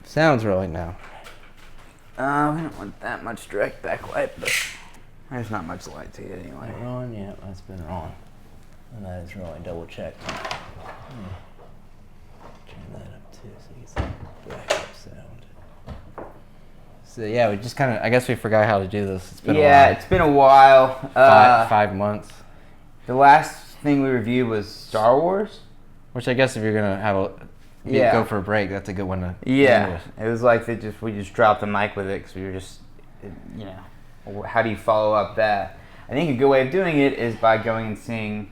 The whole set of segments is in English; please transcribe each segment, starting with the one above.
Sounds rolling now. We don't want that much direct backlight, but there's not much light to it anyway. Rolling? Yeah, that's been rolling. And that is rolling. Double check. Turn that up too so you get some backup sound. So yeah, we just kind of, I guess we forgot how to do this. It's been a while. It's been a while. 5 months. The last thing we reviewed was Star Wars. Which I guess if you're going to have go for a break, that's a good one to it was like we just dropped the mic with it because we were just, how do you follow up that? I think a good way of doing it is by going and seeing,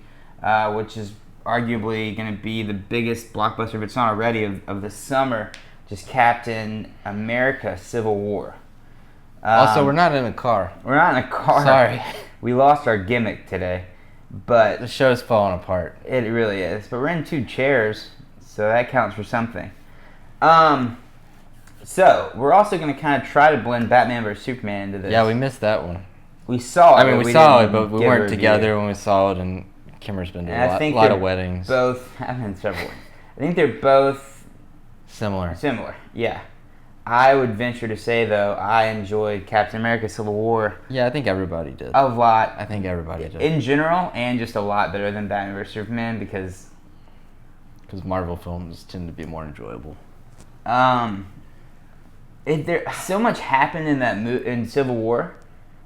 which is arguably going to be the biggest blockbuster, if it's not already, of the summer, just Captain America: Civil War. Also, we're not in a car. We're not in a car. Sorry. We lost our gimmick today, but the show's falling apart. It really is. But we're in 2 chairs, so that counts for something. So we're also going to kind of try to blend Batman vs Superman into this. Yeah, we missed that one. We saw it. I mean, we saw it, but we weren't together when we saw it, and Kimmer's been to a lot of weddings. I've been several weddings. I think they're both similar. Yeah. I would venture to say, though, I enjoyed Captain America: Civil War. Yeah, I think everybody did. A lot. I think everybody did. In general, and just a lot better than Batman vs Superman because Marvel films tend to be more enjoyable. So much happened in Civil War.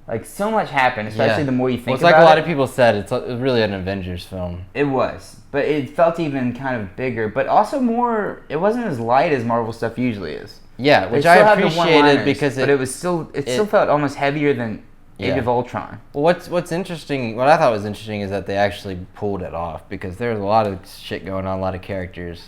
Like, so much happened, especially the more you think about it. It's like a lot of people said, it's really an Avengers film. It was. But it felt even kind of bigger. But also more, it wasn't as light as Marvel stuff usually is. Yeah, which I appreciated because it still felt almost heavier than Age of Ultron. Well, what's interesting, what I thought was interesting is that they actually pulled it off because there was a lot of shit going on, a lot of characters.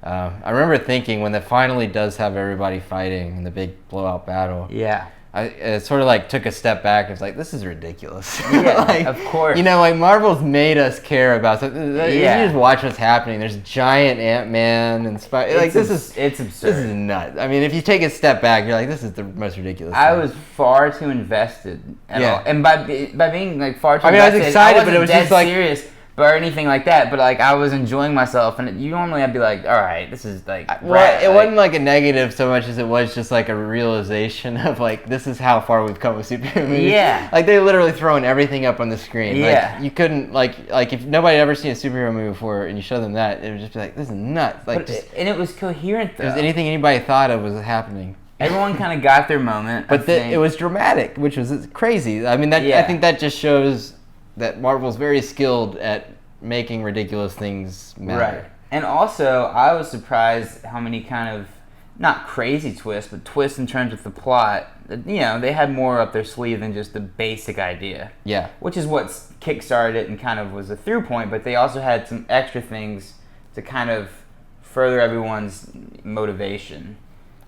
I remember thinking when it finally does have everybody fighting in the big blowout battle. Yeah. It sort of like took a step back. It's like, this is ridiculous. Yeah, like, of course. Like Marvel's made us care about something. You just watch what's happening. There's giant Ant-Man and Spider. Like it's absurd. This is nuts. I mean, if you take a step back, you're like, this is the most ridiculous thing. I was far too invested. And by being like far too invested, I was excited, but it was just like serious. Or anything like that, but like I was enjoying myself, and normally I'd be like, all right, this is like. Well, it wasn't like a negative so much as it was just like a realization of like this is how far we've come with superhero movies. Yeah. Like they're literally throwing everything up on the screen. Yeah. Like you couldn't like if nobody had ever seen a superhero movie before and you show them that, it would just be like, this is nuts. Like and it was coherent though. It was anything anybody thought of was happening. Everyone kind of got their moment, but it was dramatic, which was crazy. I mean, I think that just shows that Marvel's very skilled at making ridiculous things matter. Right. And also, I was surprised how many kind of, not crazy twists, but twists in terms of the plot. They had more up their sleeve than just the basic idea. Yeah. Which is what kickstarted it and kind of was a through point, but they also had some extra things to kind of further everyone's motivation.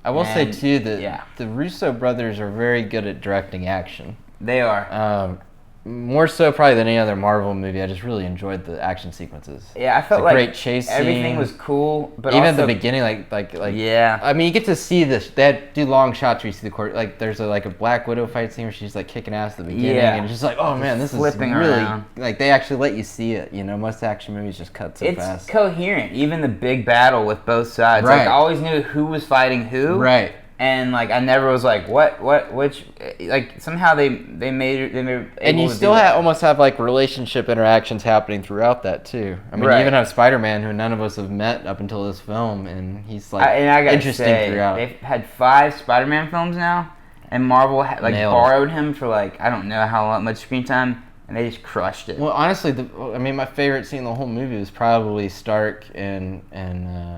I will say, too, that the Russo brothers are very good at directing action. They are. More so probably than any other Marvel movie. I just really enjoyed the action sequences. Yeah, I felt like great chase scene. Everything was cool, but even also, at the beginning, like yeah. I mean, you get to see this. They do long shots where you see the court. Like there's a Black Widow fight scene where she's like kicking ass at the beginning, and it's just like, oh man, this is really around. Like they actually let you see it. Most action movies just cut so fast. It's coherent. Even the big battle with both sides. Right. Like I always knew who was fighting who. Right. And like I never was like which like somehow they made and you still almost have like relationship interactions happening throughout that too. I mean, you even have Spider-Man, who none of us have met up until this film, and he's like interesting throughout. They've had 5 Spider-Man films now, and Marvel borrowed him for like I don't know how much screen time, and they just crushed it. Well, honestly, my favorite scene in the whole movie was probably Stark and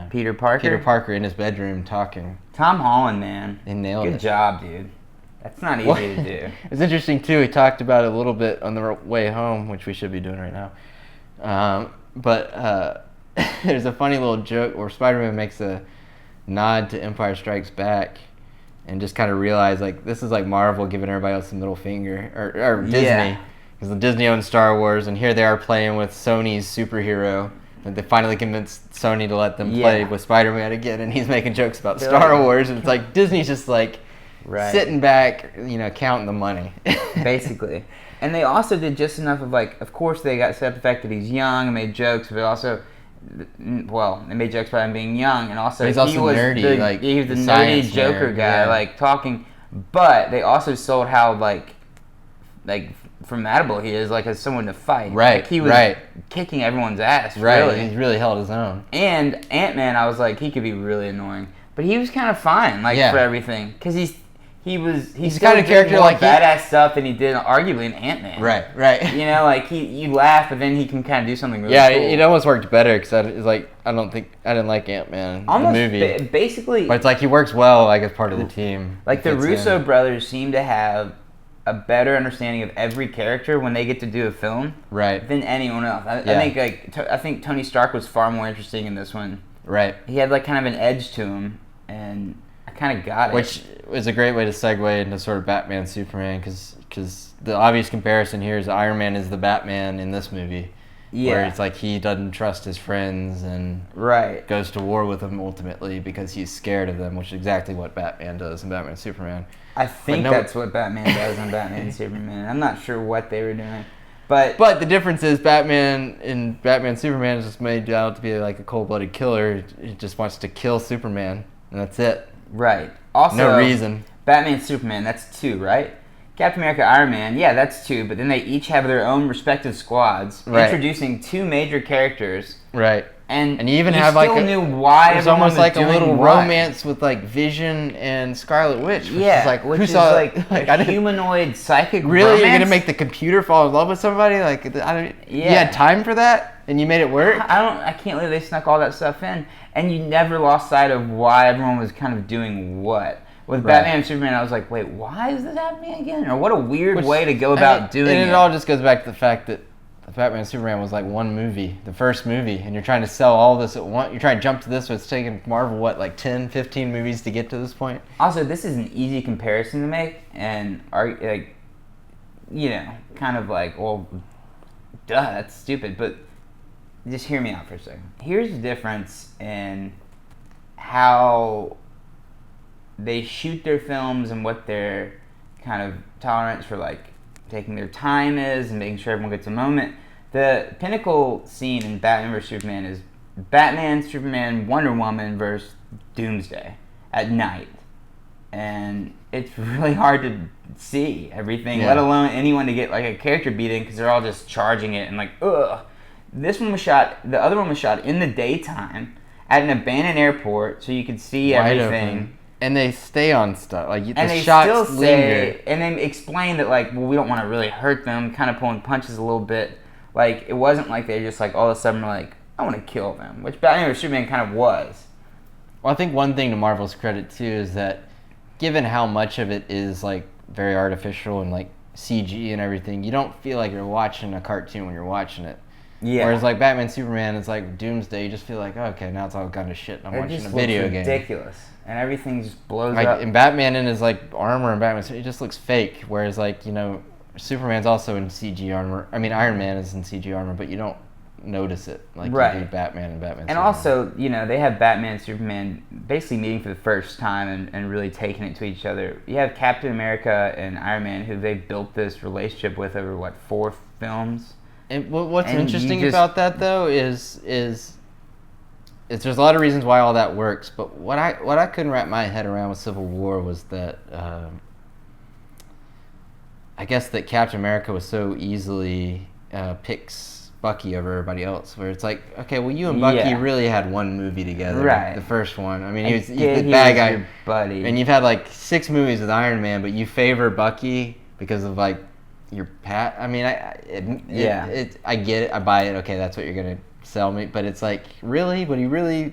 Peter Parker. Peter Parker in his bedroom talking. Tom Holland, man. He nailed it. Good job, dude. That's not easy to do. It's interesting, too. We talked about it a little bit on the way home, which we should be doing right now. But there's a funny little joke where Spider-Man makes a nod to Empire Strikes Back and just kind of realize, like, this is like Marvel giving everybody else the middle finger. Or Disney. Yeah. Because Disney owns Star Wars, and here they are playing with Sony's superhero. And they finally convinced Sony to let them play with Spider-Man again, and he's making jokes about Star Wars, and it's like Disney's just like sitting back, counting the money. Basically. And they also did just enough of like, of course they got set up the fact that he's young and made jokes, but also well, they made jokes about him being young, and also But he's also nerdy, he was the nerdy science Joker nerd, guy, yeah. like talking. But they also sold how like formidable he is, like as someone to fight. Right, like, he was right. kicking everyone's ass. Right, really. he's really held his own. And Ant-Man, I was like, he could be really annoying, but he was kind of fine, like Yeah. for everything, because he's the still kind of did character more like he- badass stuff than he did arguably in Ant-Man. Right. You know, like you laugh, but then he can kind of do something really Yeah, cool. it almost worked better because I didn't like Ant-Man Almost the movie, basically, but it's like he works well like as part of the team. like the Fits in. Russo brothers seem to have a better understanding of every character when they get to do a film Right, than anyone else. I Yeah. think I think Tony Stark was far more interesting in this one. right. He had like kind of an edge to him, and I kind of got it. Which is a great way to segue into sort of Batman Superman because the obvious comparison here is Iron Man is the Batman in this movie. Where yeah, it's like he doesn't trust his friends and right. goes to war with them ultimately because he's scared of them, which is exactly what Batman does in Batman Superman. I think no- that's what Batman does in Batman and Superman. I'm not sure what they were doing, but But the difference is Batman in Batman Superman is just made out to be like a cold-blooded killer. He just wants to kill Superman, and that's it. right. Also, No reason. Batman, Superman, that's 2, right? Captain America, Iron Man, yeah, that's 2, but then they each have their own respective squads, Right. introducing 2 major characters, Right. and you even have like still a, knew why there's everyone almost was like a doing little what. romance with like Vision and Scarlet Witch. Which Yeah, is like which who is saw like I a didn't- humanoid psychic Really, romance? you're gonna make the computer fall in love with somebody? Like I don't. You Yeah. had time for that, and you made it work. I can't believe they snuck all that stuff in, and you never lost sight of why everyone was kind of doing what. With Right. Batman and Superman, I was like, wait, why is this happening again? Or what a weird Which- way to go I about mean, doing and it. it all just goes back to the fact that Batman and Superman was like one movie, the first movie, and you're trying to sell all this at once. You're trying to jump to this, but it's taken Marvel, what, like 10, 15 movies to get to this point? Also, this is an easy comparison to make, and like, you know, kind of like, well, duh, that's stupid. But just hear me out for a second. Here's the difference in how they shoot their films and what their kind of tolerance for like taking their time is and making sure everyone gets a moment. The pinnacle scene in Batman vs Superman is Batman, Superman, Wonder Woman versus Doomsday at night, and it's really hard to see everything, Yeah. let alone anyone to get like a character beating because they're all just charging it and like ugh. This one was shot. The other one was shot in the daytime at an abandoned airport, so you could see Wide everything. open. And they stay on stuff. Like And the they shots still say, linger. and they explain that like, well, we don't want to really hurt them, kind of pulling punches a little bit. Like it wasn't like they just like all of a sudden were like, I want to kill them, which Batman vs Superman kind of was. Well, I think one thing to Marvel's credit too is that, given how much of it is like very artificial and like CG and everything, you don't feel like you're watching a cartoon when you're watching it. Yeah. Whereas like Batman, Superman, it's like Doomsday. You just feel like, oh, okay, now it's all kind of shit. And I'm It watching just a looks video game. ridiculous, and everything just blows Like up. in Batman in his like armor and Batman, it just looks fake. Whereas like Superman's also in CG armor. I mean, Iron Man is in CG armor, but you don't notice it like you Right. do Batman and Batman. And Superman. also, they have Batman and Superman basically meeting for the first time and really taking it to each other. You have Captain America and Iron Man, who they've built this relationship with over, 4 films? And what's And you interesting just- about that though is there's a lot of reasons why all that works, but what I couldn't wrap my head around with Civil War was that I guess that Captain America was so easily picks Bucky over everybody else, where it's like, okay, well, you and Bucky Yeah. really had one movie together, Right. the first one. I mean, And he's yeah, the he bad was guy, your buddy. and you've had like 6 movies with Iron Man, but you favor Bucky because of like your pat. I mean, Yeah. I get it. I buy it. Okay, that's what you're gonna sell me. But it's like, really? Would he really?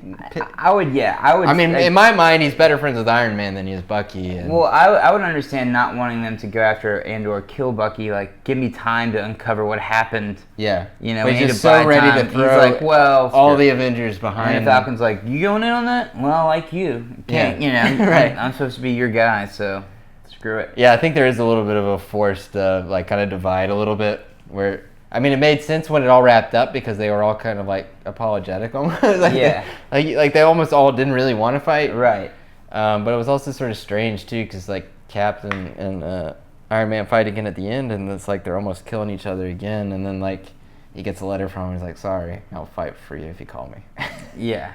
I would. I mean, in my mind, he's better friends with Iron Man than he is Bucky. And Well, I would understand not wanting them to go after and/or kill Bucky. Like, give me time to uncover what happened. yeah, But but we he's need just to buy so ready time. to throw He's like, well, all screw the it. Avengers behind. And the Falcon's like, you going in on that? Well, like you. Can't, Right. I'm supposed to be your guy, so screw it. Yeah, I think there is a little bit of a forced, like, kind of divide a little bit. Where, I mean, it made sense when it all wrapped up because they were all kind of like apologetic almost. Yeah. Like they almost all didn't really want to fight. Right. But it was also sort of strange too, because like Captain and Iron Man fight again at the end, and it's like they're almost killing each other again, and then like he gets a letter from him. He's like, "Sorry, I'll fight for you if you call me." Yeah.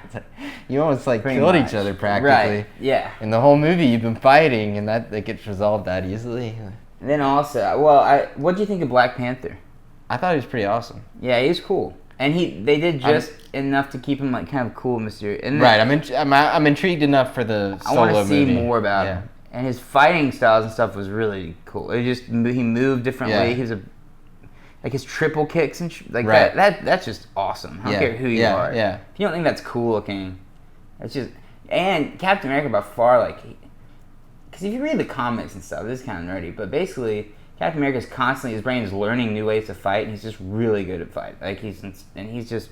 You almost like Pretty killed much. each other practically. Right. Yeah. In the whole movie, you've been fighting, and that gets resolved that easily. And then also, well, what do you think of Black Panther? I thought he was pretty awesome. Yeah, he's cool, and they did just enough to keep him like kind of cool, and mysterious. And Right, I'm intrigued enough for the I solo want to see movie. more about Yeah. him, and his fighting styles and stuff was really cool. It just he moved differently. Yeah. He was like his triple kicks and like Right. that's just awesome. I don't care who you are. Yeah. If you don't think that's cool looking, that's just and Captain America by far like because if you read the comics and stuff, this is kind of nerdy, but basically Captain America's constantly his brain is learning new ways to fight, and he's just really good at fight. Like he's just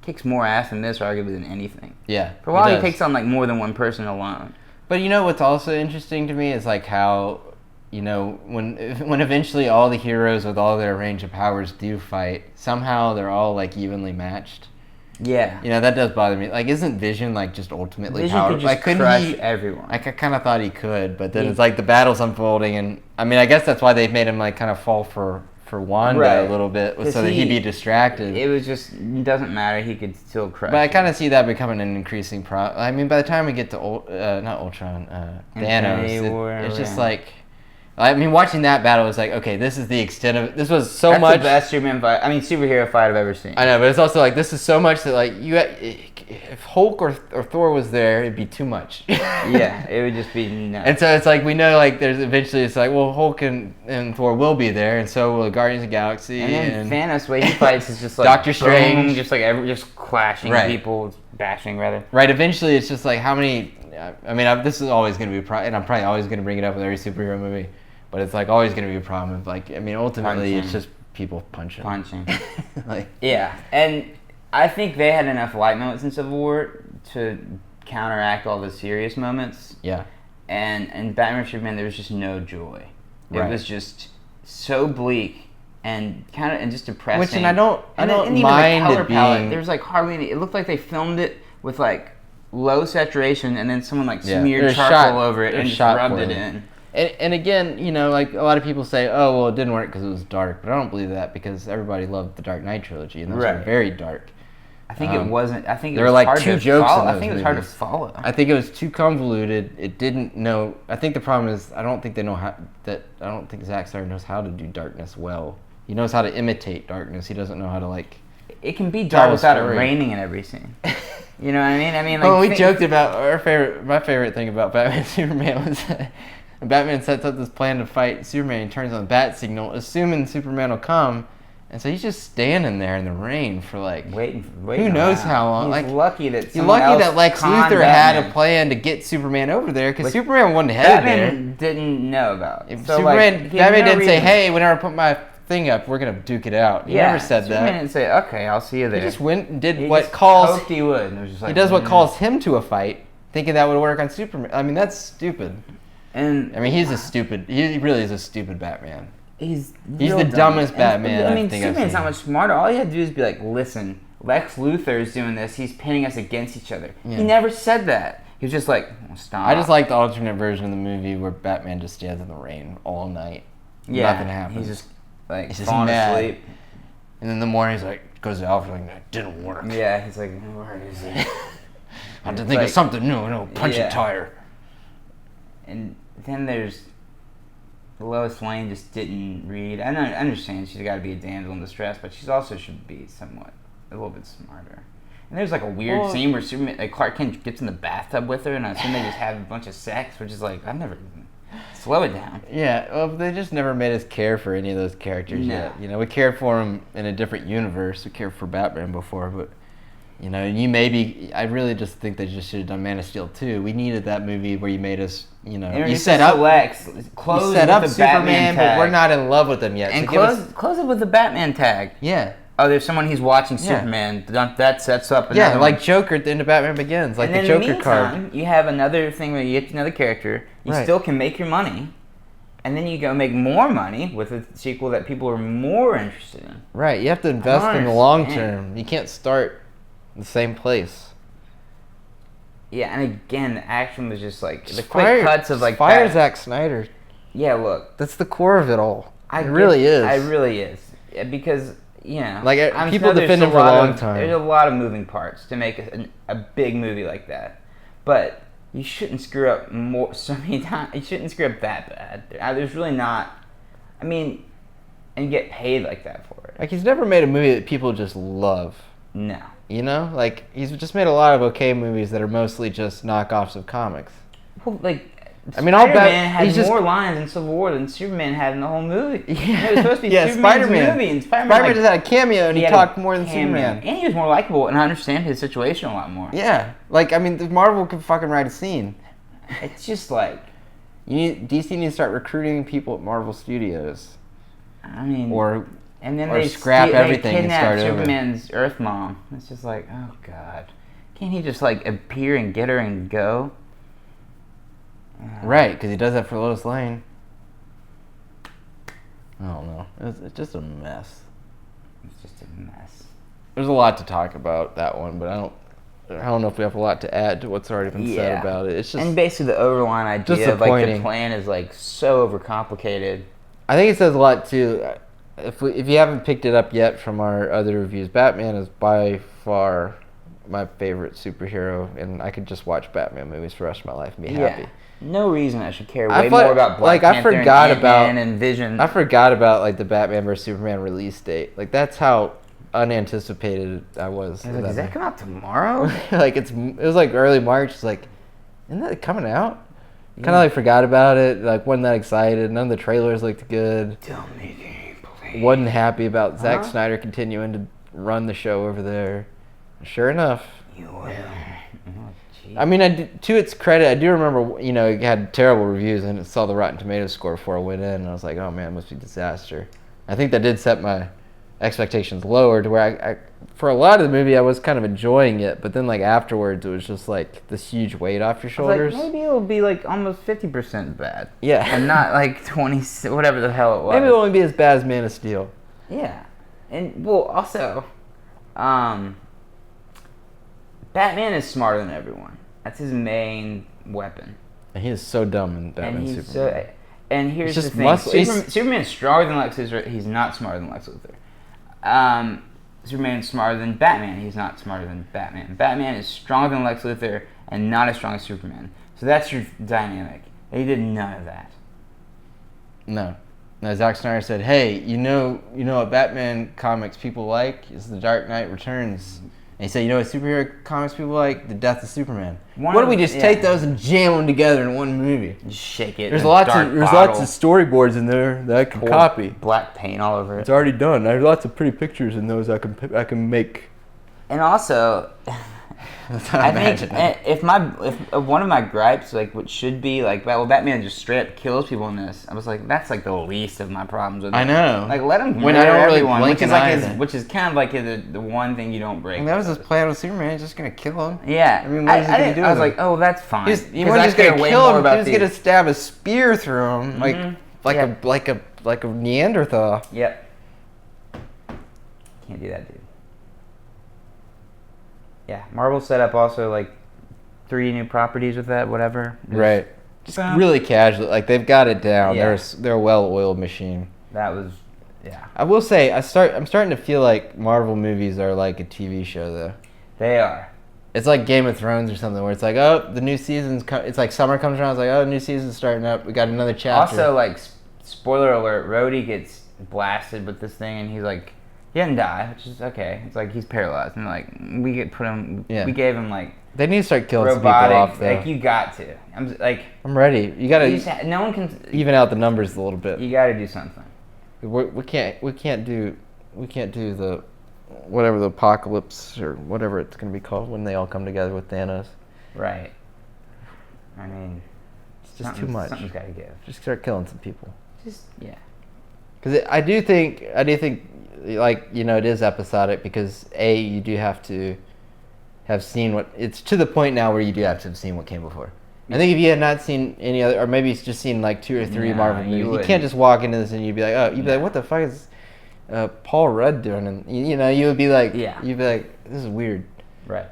kicks more ass in this arguably than anything. Yeah. For a while, he does. takes on like more than one person alone. But you know what's also interesting to me is like how, you know, when eventually all the heroes with all their range of powers do fight, somehow they're all like evenly matched. Yeah. You know, that does bother me. Like, isn't Vision like just ultimately Vision powerful? could just Like, couldn't crush he? everyone. I kind of thought he could, but then it's like the battle's unfolding, and I mean, I guess that's why they made him like kind of fall for Wanda Right. a little bit, 'Cause so that he'd be distracted. It was just it doesn't matter. He could still crush. But I it. kind of see that becoming an increasing problem. I mean, by the time we get to not Ultron, Thanos, Infinity War, it's just yeah. like, I mean, watching that battle was like, okay, this is the extent of this was so That's much. the best Superman fight. I mean, superhero fight I've ever seen. I know, but it's also like this is so much that like if Hulk or Thor was there, it'd be too much. Yeah, it would just be nuts. And so it's like we know like there's eventually it's like well Hulk and Thor will be there, and so will Guardians of the Galaxy And then Thanos, the way he fights is just like Doctor boom, Strange. just like just clashing Right. people, bashing rather. Right, eventually it's just like how many. I mean, this is always going to be a problem, and I'm probably always going to bring it up with every superhero movie, but it's like always going to be a problem. Like, I mean, ultimately it's Punching. just people punching. Like, Yeah, and I think they had enough light moments in Civil War to counteract all the serious moments. yeah, And in Batman vs Superman, there was just no joy. It Right. was just so bleak and kind of and just depressing. which and I don't even mind the color it palette. being. There was like hardly any. It looked like they filmed it with like low saturation, and then someone like Yeah. smeared There's charcoal shot- over it there's and just shot rubbed footage. it in. And again, you know, like a lot of people say, oh well, it didn't work because it was dark, but I don't believe that because everybody loved the Dark Knight trilogy, and those were Right. very dark. I think it wasn't. I think it there was were, like, hard two to jokes follow. in I those think it was hard to movies. follow. I think it was too convoluted. It didn't know. I think the problem is I don't think they know how that. I don't think Zack Snyder knows how to do darkness well. He knows how to imitate darkness. He doesn't know how to like. It can be Tell dark a without it story. raining in every scene. You know what I mean? I mean, like Oh, we think- joked about my favorite thing about Batman and Superman was that Batman sets up this plan to fight Superman. He turns on the bat signal, assuming Superman will come, and so he's just standing there in the rain for like. waiting. Who knows around. how long? He's Like lucky that You're someone lucky else that Lex conned Luthor had Batman. a plan to get Superman over there because Which Superman wasn't headed there. Batman didn't know about. If So, Superman, like, he had Batman no didn't say, reason. "Hey, whenever I put my thing up, we're gonna duke it out." He never said Superman that. didn't say, "Okay, I'll see you there." He just went and did He what just calls. hoped he would. And it was just like, He does what mm. calls him to a fight, thinking that would work on Superman. I mean, that's stupid. And I mean, he's a stupid. He really is a stupid Batman. he's He's real the dumb. dumbest And, Batman I mean, I think I've Superman's seen. not much smarter. All you had to do is be like, "Listen, Lex Luthor is doing this. He's pinning us against each other." Yeah. He never said that. He was just like, "Stop." I just like the alternate version of the movie where Batman just stands in the rain all night. Nothing happens. He's just like He's just falling mad. asleep. And then in the morning he's like, goes to Alfred like, that didn't work. Yeah, he's like, "Where is he?" I have to It's think like- of something new. No, punch Yeah. a tire. And then there's Lois Lane just didn't read. I understand she's got to be a damsel in distress, but she's also should be somewhat a little bit smarter. And there's like a weird Well- scene where Superman, like Clark Kent gets in the bathtub with her, and I assume they just have a bunch of sex, which is like I've never slow it down. Yeah, well, they just never made us care for any of those characters No. yet. You know, we cared for them in a different universe. We cared for Batman before, but you know, I really just think they just should have done Man of Steel 2. We needed that movie where you made us, you know, you Introduce set us to up, Lex, you close set with up the Superman, Batman but tag. we're not in love with him yet. And so give us- close it with the Batman tag. yeah, Oh, there's someone he's watching Yeah. Superman. That sets up another yeah, one. like Joker at the end of Batman Begins, like and the then Joker in the card. meantime, you have another thing where you get another character. You Right. still can make your money, and then you go make more money with a sequel that people are more interested in. Right, you have to invest don't in the long understand. term. You can't start in the same place. Yeah, and again, the action was just like the quick cuts of like fire that- Zack Snyder. Yeah, look, That's the core of it all. it Really is. It really is. Yeah, because you know, Like, I'm people sure there's defend him for a long time. There's a lot of moving parts to make a big movie like that, but you shouldn't screw up so many times. You shouldn't screw up that bad. There's really not. I mean, and get paid like that for it. Like, he's never made a movie that people just love. No. You know? Like, he's just made a lot of okay movies that are mostly just knockoffs of comics. Well, like, I mean, I'll bet Spider-Man had he's just more lines in Civil War than Superman had in the whole movie. Yeah. It was supposed to be Yeah, Superman's Spider-Man. movie, and Spider-Man like, just had a cameo and he had a talked more than cameo. Superman. And he was more likable, and I understand his situation a lot more. Yeah. Like, I mean, Marvel could fucking write a scene. It's just like, DC needs to start recruiting people at Marvel Studios. I mean, and then or they scrap everything they and kidnap start over. Superman's Earth Mom. It's just like, oh god, can't he just like appear and get her and go? Right, because he does that for Lois Lane. I don't know. It's just a mess. It's just a mess. There's a lot to talk about that one, but I don't know if we have a lot to add to what's already been said about it. It's just, and basically the overline idea of like the disappointing. plan is like so overcomplicated. I think it says a lot too. If you haven't picked it up yet from our other reviews, Batman is by far my favorite superhero, and I could just watch Batman movies for the rest of my life and be happy. No reason I should care I way thought- more about Black like, I Panther forgot and about- Ant-Man and Vision. I forgot about like the Batman vs Superman release date. Like, that's how unanticipated I was. I was like, does that come out tomorrow? Like, it was like early March. It's like, isn't that coming out? Kind of like forgot about it. Like, wasn't that excited. None of the trailers looked good. Don't make me believe. Wasn't happy about Zack Huh? Snyder continuing to run the show over there. Sure enough. You will. Oh, gee. I mean, to its credit, I do remember, it had terrible reviews, and it saw the Rotten Tomatoes score before I went in, and I was like, oh man, it must be a disaster. I think that did set my expectations lower to where I for a lot of the movie, I was kind of enjoying it, but then like afterwards, it was just like this huge weight off your I was shoulders. like, maybe it'll be like almost 50% bad. Yeah. And not like 20, whatever the hell it was. Maybe it won't be as bad as Man of Steel. Yeah. And, well, also, Batman is smarter than everyone. That's his main weapon. And he is so dumb in Batman And he's Superman. and here's He's the just thing: muscle- Superman's stronger than Lex Luthor. He's not smarter than Lex Luthor. Superman's smarter than Batman. He's not smarter than Batman. Batman is stronger than Lex Luthor and not as strong as Superman. So that's your dynamic. He did none of that. No. No, Zack Snyder said, hey, you know what Batman comics people like? Is The Dark Knight Returns. And he said, you know what superhero comics people like? The Death of Superman. Why don't we just take those and jam them together in one movie? Just shake it. There's in a lots dark of bottle, storyboards in there that I can pour copy. black paint all over It's it. already done. There's lots of pretty pictures in those I can make. And also, I think if one of my gripes, like what should be like, well, Batman just straight up kills people in this. I was like, that's like the least of my problems with it. I know. Like, let him When I don't really everyone, blink which is an like eye his, then. which is kind of like the one thing you don't break. And that was his plan with Superman. He's just gonna kill him. Yeah, I mean, what is he gonna didn't- do I was with like, oh, that's fine. He 'Cause wasn't I just care gonna way kill more him. about He was gonna stab a spear through him, like a Neanderthal. Yep. Can't do that, dude. Yeah, Marvel set up also like 3 new properties with that, whatever. Right. Just really casual. Like, they've got it down. Yeah. They're a well-oiled machine. That was, yeah. I will say, I'm starting to feel like Marvel movies are like a TV show, though. They are. It's like Game of Thrones or something, where it's like, oh, the new season's it's like summer comes around. It's like, oh, the new season's starting up. We got another chapter. Also, like, spoiler alert, Rhodey gets blasted with this thing, and he's like, he doesn't die, which is okay. It's like he's paralyzed, and like we gave him like they need to start killing some people robotic. off, though. Like, you got to. I'm ready. You gotta no one can. even out the numbers a little bit. You got to do something. We can't do the whatever the apocalypse or whatever it's gonna be called when they all come together with Thanos. Right. I mean, It's just too much. Something's got to give. Just start killing some people. Just yeah. Because I do think like, it is episodic because you do have to have seen it's to the point now where you do have to have seen what came before. I think if you had not seen any other, or maybe it's just seen like 2 or 3 No, Marvel you movies, you wouldn't. can't just walk into this and you'd be like, what the fuck is Paul Rudd doing? And you would be like, this is weird. Right.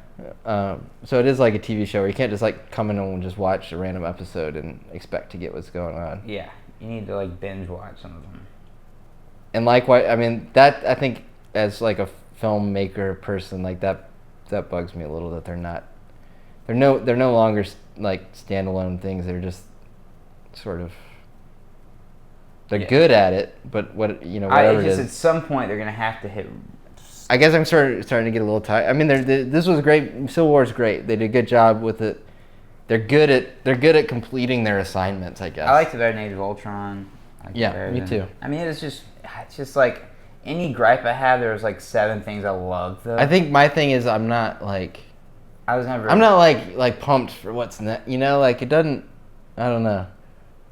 So it is like a TV show where you can't just like come in and just watch a random episode and expect to get what's going on. Yeah. You need to like binge watch some of them. And likewise, I mean, that I think as like a filmmaker person, like that bugs me a little that they're no longer like standalone things. They're just sort of they're Yeah. good at it, but whatever it Just is. at some point they're gonna have to hit. I guess I'm starting to get a little tired. I mean, this was great. Civil War is great. They did a good job with it. They're good at completing their assignments, I guess. I liked it better than Age of Ultron. I liked it Yeah, better me than- too. I mean, it's just like any gripe I have. There was like 7 things I loved though. I think my thing is I'm not like pumped for what's next. Like it doesn't. I don't know.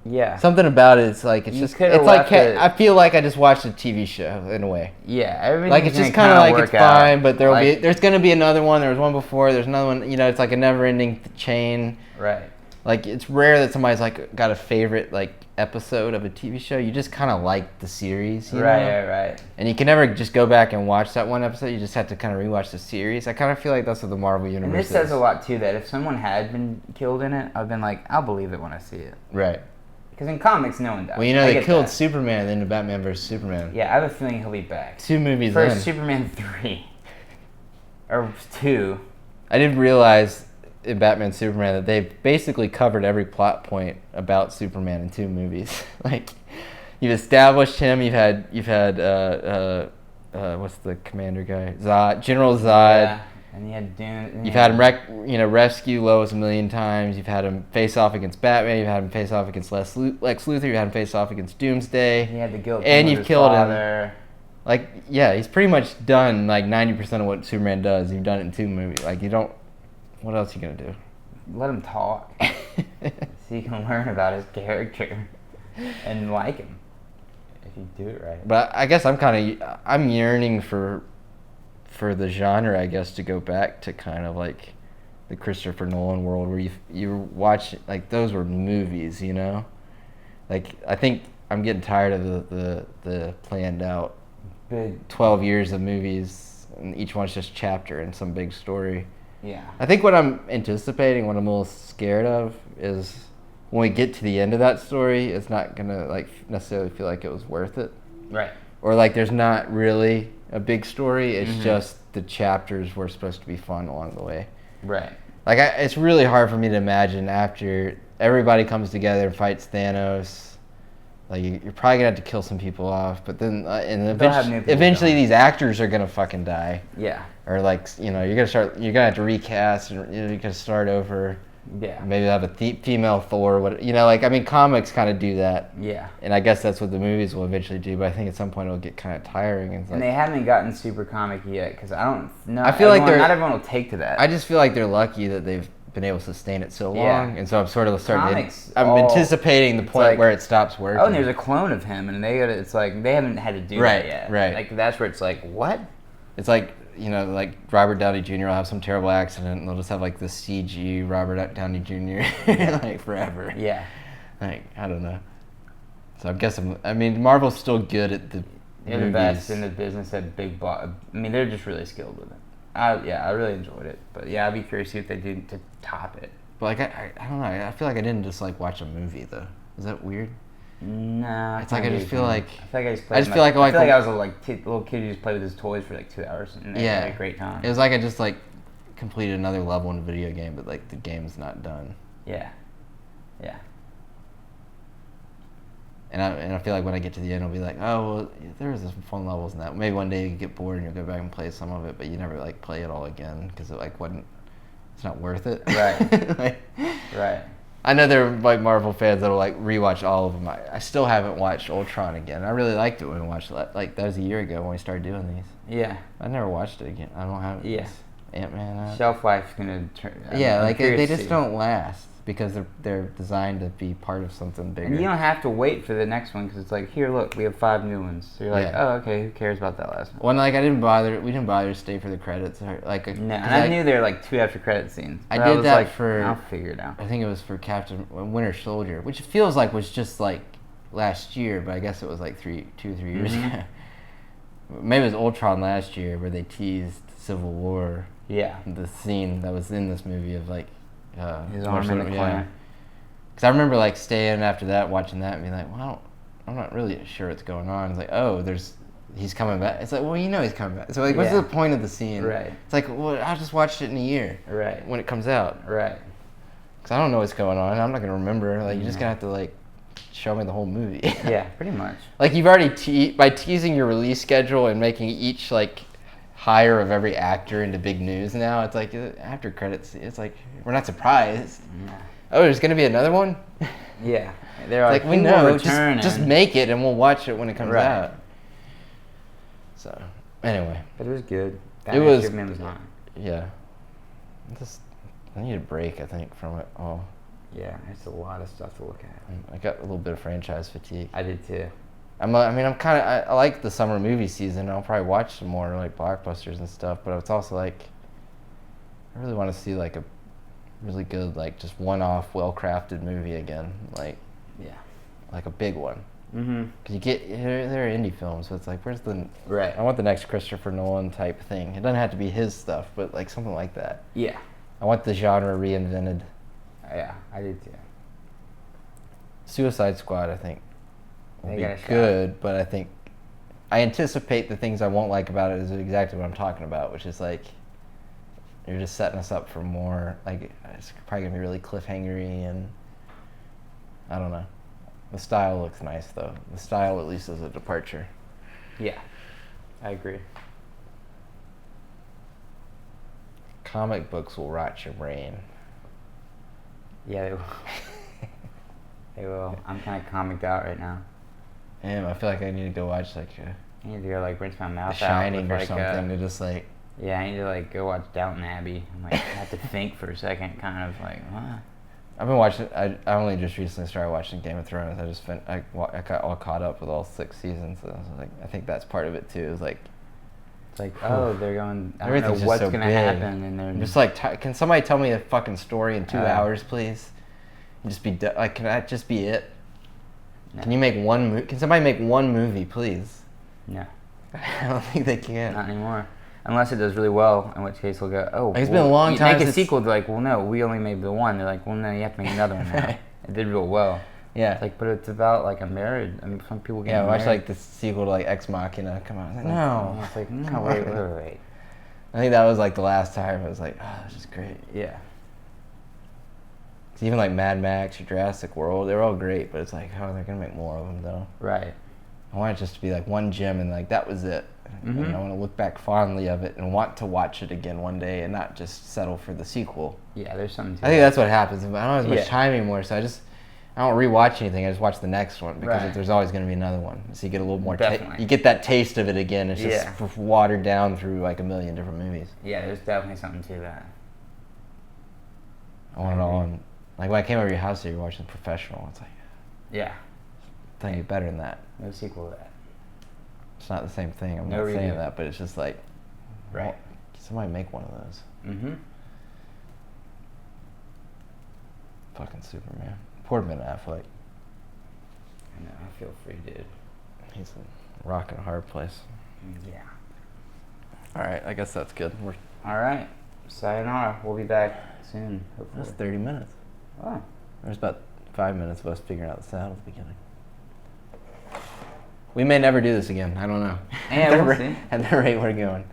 Yeah. Something about it. It's like it's You just. could've It's like left it- I feel like I just watched a TV show in a way. Yeah. Everything's Like it's just kind of like it's fine, but there's gonna be another one. There was one before. There's another one. It's like a never-ending chain. Right. Like it's rare that somebody's like got a favorite like episode of a TV show. You just kind of like the series, you know? Right. And you can never just go back and watch that one episode. You just have to kind of rewatch the series. I kind of feel like that's what the Marvel universe And this is. says a lot too. That if someone had been killed in it, I've been like, I'll believe it when I see it. Right. Because in comics, no one dies. Well, I they get killed that. Superman in the Batman vs Superman. Yeah, I have a feeling he'll be back. 2 movies First, in. Superman 3. Or 2. I didn't realize in Batman Superman that they've basically covered every plot point about Superman in 2 movies. Like you've established him. You've had what's the commander guy? Zod, General Zod. Yeah. And he had Dune. You've had him rescue Lois a million times. You've had him face off against Batman. You've had him face off against Lex Luthor. You've had him face off against Doomsday. He had the guilt. And with you've his killed him. father. Like, yeah, he's pretty much done like 90% of what Superman does. You've done it in 2 movies. Like, you don't. What else are you gonna do? Let him talk. So you can learn about his character and like him if you do it right. But I guess I'm yearning for the genre, I guess, to go back to kind of like the Christopher Nolan world where you watch like those were movies, Like I think I'm getting tired of the planned out Big. 12 years of movies and each one's just chapter in some big story. Yeah. I think what I'm anticipating, what I'm a little scared of, is when we get to the end of that story, it's not gonna like necessarily feel like it was worth it, Right. or like there's not really a big story. It's Mhm. just the chapters were supposed to be fun along the way. Right. Like it's really hard for me to imagine after everybody comes together and fights Thanos. Like you're probably gonna have to kill some people off, but then They'll have new people eventually die. these actors are gonna fucking die. Yeah. Or like you're gonna have to recast and you're gonna start over. Yeah. Maybe have a female Thor. Like I mean, comics kind of do that, Yeah. and I guess that's what the movies will eventually do. But I think at some point it'll get kind of tiring. And it's And like, they haven't gotten super comic yet because I don't know. I feel like not everyone will take to that. I just feel like they're lucky that they've been able to sustain it so long, Yeah. and so I'm sort of Comics I'm anticipating the it's point like, where it stops working. Oh, and there's a clone of him, and it's like they haven't had to do Right, that yet. right. Like that's where it's like, what? It's like like Robert Downey Jr. will have some terrible accident, and they'll just have like this CG Robert Downey Jr. like forever. Yeah. Like I don't know. So I guess Marvel's still good at the They're the movies. best in the business at big block. I mean, they're just really skilled with it. I really enjoyed it. But yeah, I'd be curious to see what they do to top it. But like I don't know. I feel like I didn't just like watch a movie though. Is that weird? Nah. It's like I just feel like- I feel like I just played. I just feel like I feel like the- I was a little kid who just played with his toys for like 2 hours and they had a great time. It was like I just like completed another level in a video game, but like the game's not done. Yeah. Yeah. And I feel like when I get to the end, I'll be like, oh, well, there was some fun levels in that. Maybe one day you get bored and you'll go back and play some of it, but you never like play it all again because it like wasn't. It's not worth it. Right. Like, Right. I know there are like Marvel fans that'll like rewatch all of them. I still haven't watched Ultron again. I really liked it when we watched it. Like that was a year ago when we started doing these. Yeah. I never watched it again. I don't have. Yeah. Ant-Man. Shelf life's gonna turn. Yeah, I'm like they curious to just see. don't last because they're designed to be part of something bigger. And you don't have to wait for the next one because it's like, here, look, we have 5 new ones. So you're like, Yeah. oh, okay, who cares about that last one? When like we didn't bother to stay for the credits or like. No, 'cause and I knew there were like 2 after credit scenes. I but did was that like, for- I'll figure it out. I think it was for Captain Winter Soldier, which it feels like was just like last year, but I guess it was like 2 or 3 years Mhm. ago. Maybe it was Ultron last year where they teased Civil War, Yeah. the scene that was in this movie of like His arm in the corner. Because I remember like staying after that, watching that, and being like, well, I'm not really sure what's going on. It's like, oh, there's he's coming back. It's like, well, you know he's coming back. So like, what's Yeah. the point of the scene? Right. It's like, well, I just watched it in a year. Right. When it comes out. Right. Because I don't know what's going on. I'm not gonna remember. Like, you're just No. gonna have to like show me the whole movie. Yeah, pretty much. Like you've already by teasing your release schedule and making each like hire of every actor into big news now. It's like after credits. It's like we're not surprised. Yeah. Oh, there's gonna be another one. Yeah. They're Like we "Who will know, return?" just and- make it and we'll watch it when it comes Right. out. So, anyway, But it was good. It was- Superman was not. yeah. I need a break, I think, from it all. Yeah, there's a lot of stuff to look at. I got a little bit of franchise fatigue. I did too. I like the summer movie season. I'll probably watch some more like blockbusters and stuff, but it's also like, I really want to see like a really good, like just one-off, well-crafted movie again, like Yeah. a big one. Mm-hmm. Cause they're indie films, so it's like, where's the Right. I want the next Christopher Nolan type thing. It doesn't have to be his stuff, but like something like that. Yeah. I want the genre reinvented. Yeah, I did too. Suicide Squad, I think, will They be got a shot. good, but I think I anticipate the things I won't like about it is exactly what I'm talking about, which is like you're just setting us up for more. Like it's probably gonna be really cliffhangery, and I don't know. The style looks nice though. The style at least is a departure. Yeah. I agree. Comic books will rot your brain. Yeah, they will. They will. I'm kind of comicked out right now. Damn, I feel like I need to go watch like I need to go like rinse my The mouth out. Shining with, or like, something to just like. yeah, I need to like go watch Downton Abbey. I'm like, I have to think for a second, kind of like, what? I've been watching. I only just recently started watching Game of Thrones. I got all caught up with all 6 seasons. So I was like, I think that's part of it too. Is like It's like, oh, they're going. I don't everything's know just what's so gonna big. happen, and they're I'm just like, can somebody tell me a fucking story in 2 Uh, hours, please? And just be like, can that just be it? No. Can you make one? Can somebody make one movie, please? No, I don't think they can. not anymore. Unless it does really well, in which case we'll go, oh, It's been a long you time Make a since- sequel. They're like, well, no, we only made the one. They're like, well, no, you have to make another one now. Right. It did real well. Yeah. It's like, but it's about like a marriage. I mean, some people get Yeah, married. watch like the sequel to like Ex Machina. Come on. Like, no. It's like, no, Come wait, on. wait. I think that was like the last time. I was like, oh, this is great. Yeah. It's even like Mad Max or Jurassic World. They're all great, but it's like, oh, they're gonna make more of them though. Right. I want it just to be like one gem and like that was it. Mhm. And I want to look back fondly of it and want to watch it again one day and not just settle for the sequel. Yeah, there's something to I think it. that's what happens. I don't have as much Yeah. time anymore, so I don't rewatch anything. I just watch the next one because Right. there's always going to be another one. So you get a little more. Definitely. You get that taste of it again. It's just Yeah. watered down through like a million different movies. Yeah, there's definitely something to that. I want it all. On, like when I came over to your house, you were watching Professional. It's like, Yeah. I think better than that. No sequel to that. It's not the same thing. I'm No not saying reboot. that, but it's just like, Right. well, somebody make one of those. Mm-hmm. Fucking Superman. Poor Ben Affleck. I know. I feel free, dude. He's a rock in a hard place. Yeah. All right, I guess that's good. All right. Sayonara. We'll be back soon, hopefully. That's 30 minutes. Oh. There's about 5 minutes of us figuring out the sound at the beginning. We may never do this again. I don't know. Yeah, At the we'll ra- see. At the rate we're going.